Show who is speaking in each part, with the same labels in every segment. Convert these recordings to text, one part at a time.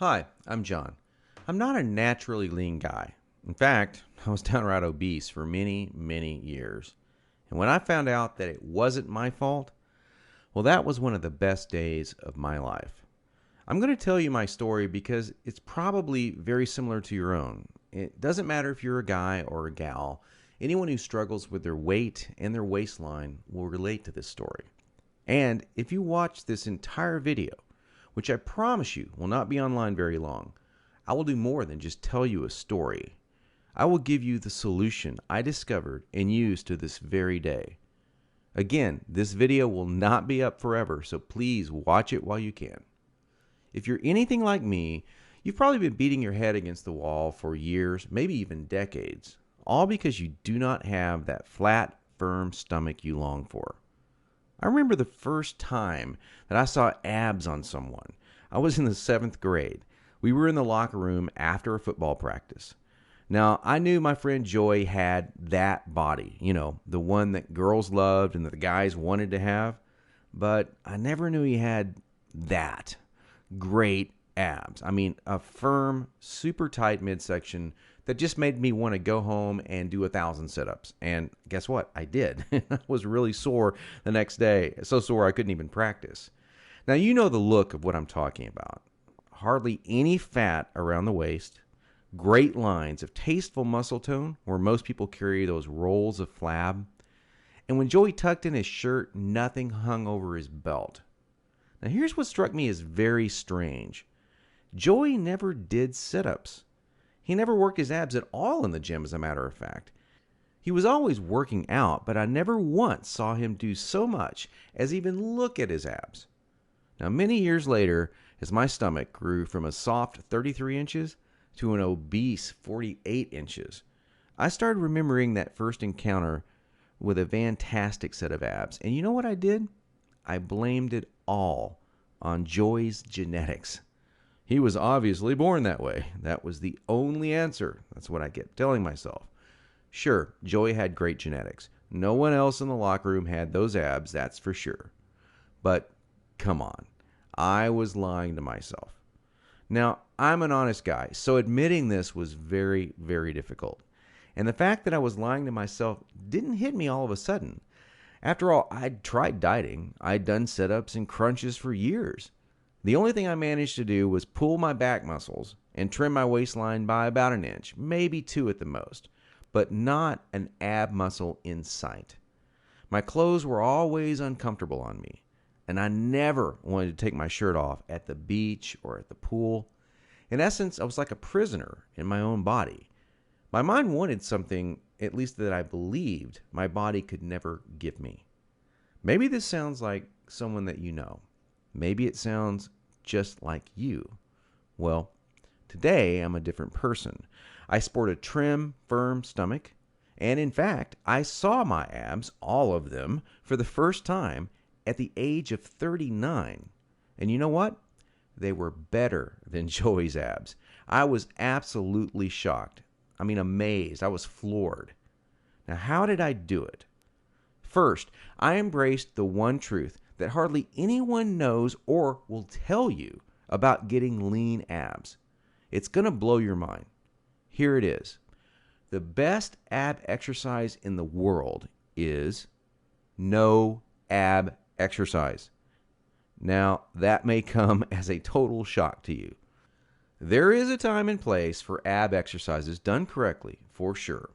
Speaker 1: Hi, I'm John. I'm not a naturally lean guy. In fact, I was downright obese for many, many years. And when I found out that it wasn't my fault, well, that was one of the best days of my life. I'm going to tell you my story because it's probably very similar to your own. It doesn't matter if you're a guy or a gal, anyone who struggles with their weight and their waistline will relate to this story. And if you watch this entire video, which I promise you will not be online very long, I will do more than just tell you a story. I will give you the solution I discovered and use to this very day. Again, this video will not be up forever, so please watch it while you can. If you're anything like me, you've probably been beating your head against the wall for years, maybe even decades, all because you do not have that flat, firm stomach you long for. I remember the first time that I saw abs on someone. I was in the seventh grade. We were in the locker room after a football practice. Now, I knew my friend Joy had that body, the one that girls loved and that the guys wanted to have, but I never knew he had that great abs. I mean, a firm, super tight midsection that just made me want to go home and do 1,000 sit-ups. And guess what? I did. I was really sore the next day. So sore I couldn't even practice. Now, you know the look of what I'm talking about. Hardly any fat around the waist. Great lines of tasteful muscle tone where most people carry those rolls of flab. And when Joey tucked in his shirt, nothing hung over his belt. Now, here's what struck me as very strange. Joey never did sit-ups. He never worked his abs at all in the gym, as a matter of fact. He was always working out, but I never once saw him do so much as even look at his abs. Now, many years later, as my stomach grew from a soft 33 inches to an obese 48 inches, I started remembering that first encounter with a fantastic set of abs. And you know what I did? I blamed it all on Joey's genetics. He was obviously born that way. That was the only answer. That's what I kept telling myself. Sure, Joey had great genetics. No one else in the locker room had those abs, that's for sure. But come on, I was lying to myself. Now, I'm an honest guy, so admitting this was very, very difficult. And the fact that I was lying to myself didn't hit me all of a sudden. After all, I'd tried dieting. I'd done sit-ups and crunches for years. The only thing I managed to do was pull my back muscles and trim my waistline by about an inch, maybe 2 at the most, but not an ab muscle in sight. My clothes were always uncomfortable on me, and I never wanted to take my shirt off at the beach or at the pool. In essence, I was like a prisoner in my own body. My mind wanted something, at least that I believed my body could never give me. Maybe this sounds like someone that you know. Maybe it sounds just like you. Well, today I'm a different person. I sport a trim, firm stomach, and in fact, I saw my abs, all of them, for the first time at the age of 39. And you know what? They were better than Joey's abs. I was absolutely shocked. I mean, amazed. I was floored. Now, how did I do it? First, I embraced the one truth that hardly anyone knows or will tell you about getting lean abs. It's going to blow your mind. Here it is. The best ab exercise in the world is no ab exercise. Now, that may come as a total shock to you. There is a time and place for ab exercises done correctly, for sure.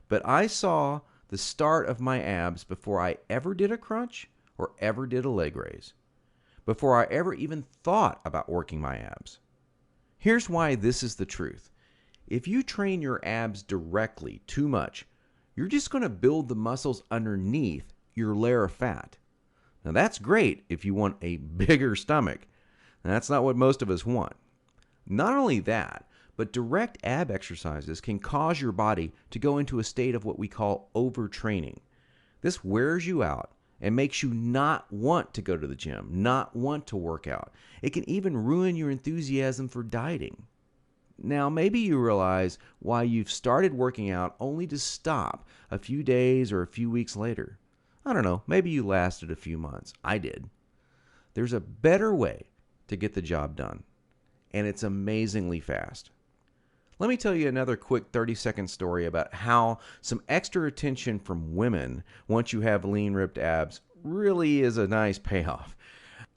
Speaker 1: But I saw the start of my abs before I ever did a crunch or ever did a leg raise, before I ever even thought about working my abs. Here's why this is the truth. If you train your abs directly too much, you're just going to build the muscles underneath your layer of fat. Now that's great if you want a bigger stomach. And that's not what most of us want. Not only that, but direct ab exercises can cause your body to go into a state of what we call overtraining. This wears you out and makes you not want to go to the gym, not want to work out. It can even ruin your enthusiasm for dieting. Now, maybe you realize why you've started working out only to stop a few days or a few weeks later. I don't know, maybe you lasted a few months. I did. There's a better way to get the job done. and it's amazingly fast. Let me tell you another quick 30-second story about how some extra attention from women once you have lean, ripped abs really is a nice payoff.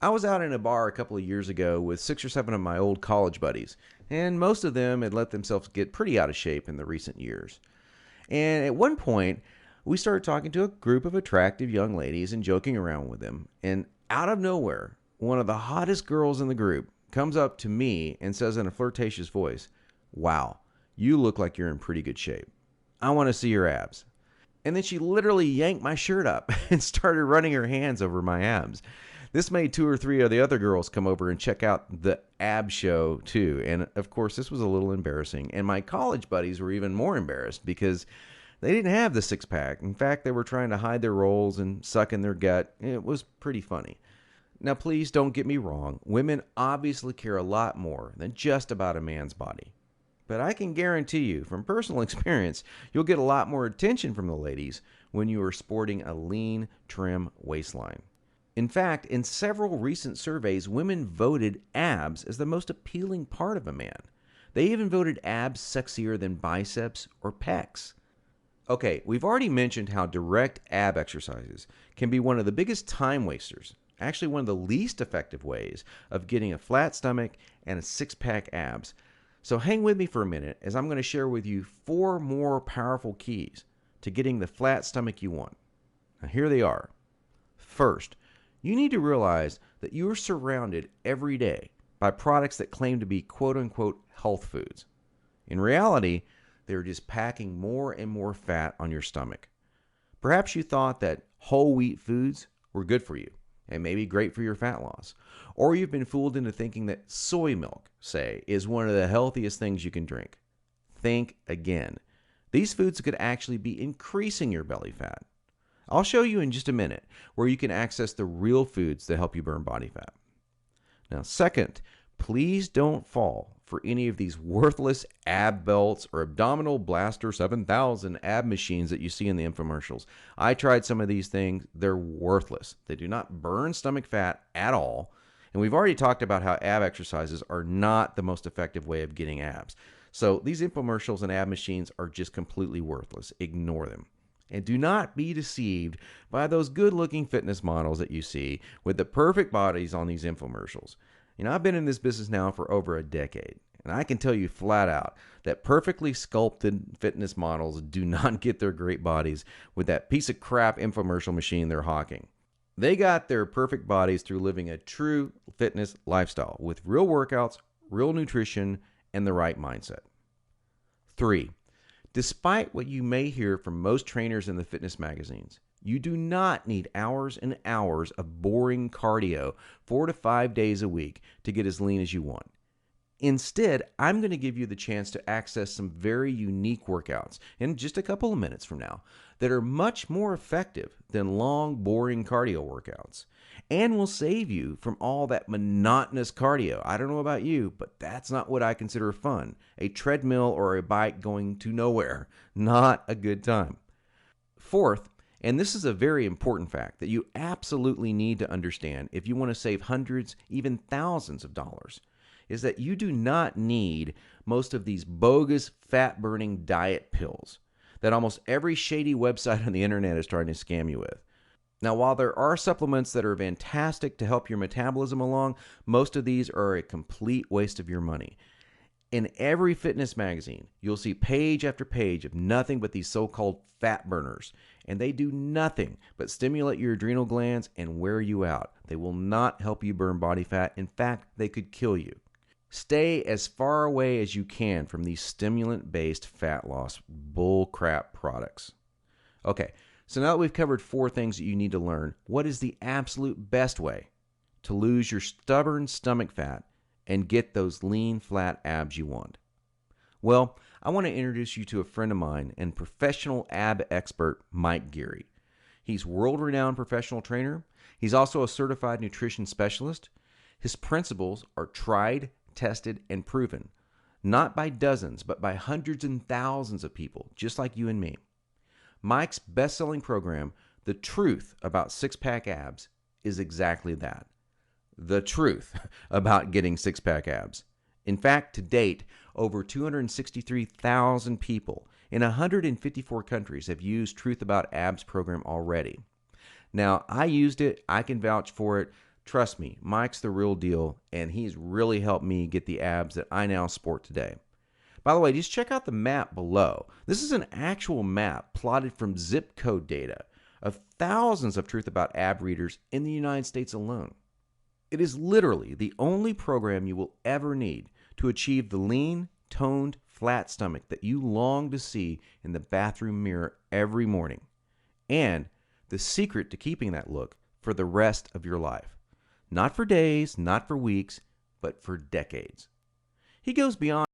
Speaker 1: I was out in a bar a couple of years ago with 6 or 7 of my old college buddies, and most of them had let themselves get pretty out of shape in the recent years. And at one point, we started talking to a group of attractive young ladies and joking around with them, and out of nowhere, one of the hottest girls in the group comes up to me and says in a flirtatious voice, "Wow, you look like you're in pretty good shape. I want to see your abs." And then she literally yanked my shirt up and started running her hands over my abs. This made 2 or 3 of the other girls come over and check out the ab show too. And of course, this was a little embarrassing. And my college buddies were even more embarrassed because they didn't have the six-pack. In fact, they were trying to hide their rolls and suck in their gut. It was pretty funny. Now, please don't get me wrong. Women obviously care a lot more than just about a man's body. But I can guarantee you, from personal experience, you'll get a lot more attention from the ladies when you are sporting a lean, trim waistline. In fact, in several recent surveys, women voted abs as the most appealing part of a man. They even voted abs sexier than biceps or pecs. Okay, we've already mentioned how direct ab exercises can be one of the biggest time wasters, actually one of the least effective ways of getting a flat stomach and a six-pack abs. So hang with me for a minute as I'm going to share with you 4 more powerful keys to getting the flat stomach you want. Now here they are. First, you need to realize that you are surrounded every day by products that claim to be quote-unquote health foods. In reality, they're just packing more and more fat on your stomach. Perhaps you thought that whole wheat foods were good for you and maybe great for your fat loss. Or you've been fooled into thinking that soy milk, say, is one of the healthiest things you can drink. Think again. These foods could actually be increasing your belly fat. I'll show you in just a minute where you can access the real foods that help you burn body fat. Now, second, please don't fall for any of these worthless ab belts or abdominal blaster 7000 ab machines that you see in the infomercials. I tried some of these things. They're worthless. They do not burn stomach fat at all. And we've already talked about how ab exercises are not the most effective way of getting abs. So these infomercials and ab machines are just completely worthless. Ignore them. And do not be deceived by those good-looking fitness models that you see with the perfect bodies on these infomercials. You know, I've been in this business now for over a decade, and I can tell you flat out that perfectly sculpted fitness models do not get their great bodies with that piece of crap infomercial machine they're hawking. They got their perfect bodies through living a true fitness lifestyle with real workouts, real nutrition, and the right mindset. 3. Despite what you may hear from most trainers in the fitness magazines, you do not need hours and hours of boring cardio 4 to 5 days a week to get as lean as you want. Instead, I'm going to give you the chance to access some very unique workouts in just a couple of minutes from now that are much more effective than long, boring cardio workouts and will save you from all that monotonous cardio. I don't know about you, but that's not what I consider fun. A treadmill or a bike going to nowhere. Not a good time. Fourth, and this is a very important fact that you absolutely need to understand if you want to save hundreds, even thousands of dollars, is that you do not need most of these bogus fat-burning diet pills that almost every shady website on the internet is trying to scam you with. Now, while there are supplements that are fantastic to help your metabolism along, most of these are a complete waste of your money. In every fitness magazine, you'll see page after page of nothing but these so-called fat burners, and they do nothing but stimulate your adrenal glands and wear you out. They will not help you burn body fat. In fact, they could kill you. Stay as far away as you can from these stimulant-based fat loss bullcrap products. Okay, so now that we've covered 4 things that you need to learn, what is the absolute best way to lose your stubborn stomach fat and get those lean, flat abs you want? Well, I want to introduce you to a friend of mine and professional ab expert, Mike Geary. He's world-renowned professional trainer. He's also a certified nutrition specialist. His principles are tried, tested, and proven, not by dozens, but by hundreds and thousands of people, just like you and me. Mike's best-selling program, The Truth About Six-Pack Abs, is exactly that. The truth about getting six-pack abs. In fact, to date, over 263,000 people in 154 countries have used Truth About Abs program already. Now, I used it. I can vouch for it. Trust me, Mike's the real deal, and he's really helped me get the abs that I now sport today. By the way, just check out the map below. This is an actual map plotted from zip code data of thousands of Truth About Ab readers in the United States alone. It is literally the only program you will ever need to achieve the lean, toned, flat stomach that you long to see in the bathroom mirror every morning, and the secret to keeping that look for the rest of your life. Not for days, not for weeks, but for decades. He goes beyond